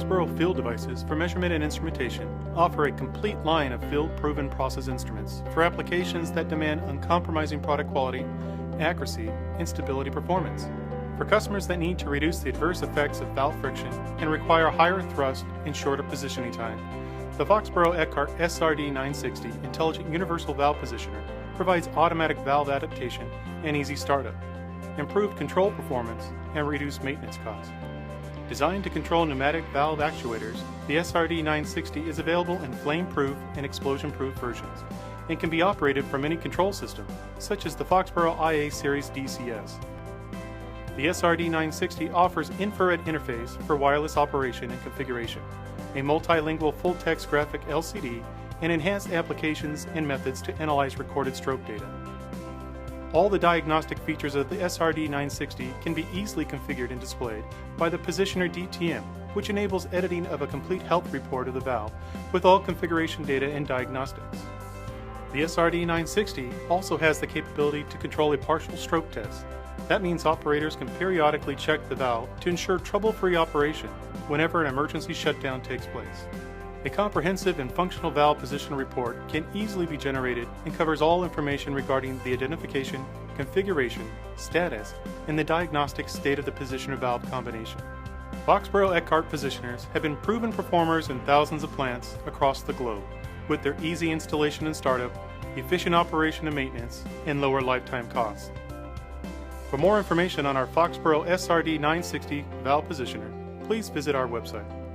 Foxboro field devices for measurement and instrumentation offer a complete line of field-proven process instruments for applications that demand uncompromising product quality, accuracy, and stability performance. For customers that need to reduce the adverse effects of valve friction and require higher thrust and shorter positioning time, the Foxboro Eckardt SRD 960 Intelligent Universal Valve Positioner provides automatic valve adaptation and easy startup, improved control performance, and reduced maintenance costs. Designed to control pneumatic valve actuators, the SRD 960 is available in flame-proof and explosion-proof versions and can be operated from any control system, such as the Foxboro IA Series DCS. The SRD 960 offers infrared interface for wireless operation and configuration, a multilingual full-text graphic LCD, and enhanced applications and methods to analyze recorded stroke data. All the diagnostic features of the SRD 960 can be easily configured and displayed by the Positioner DTM, which enables editing of a complete health report of the valve with all configuration data and diagnostics. The SRD 960 also has the capability to control a partial stroke test. That means operators can periodically check the valve to ensure trouble-free operation whenever an emergency shutdown takes place. A comprehensive and functional valve position report can easily be generated and covers all information regarding the identification, configuration, status, and the diagnostic state of the positioner valve combination. Foxboro Eckardt Positioners have been proven performers in thousands of plants across the globe, with their easy installation and startup, efficient operation and maintenance, and lower lifetime costs. For more information on our Foxboro SRD 960 valve positioner, please visit our website.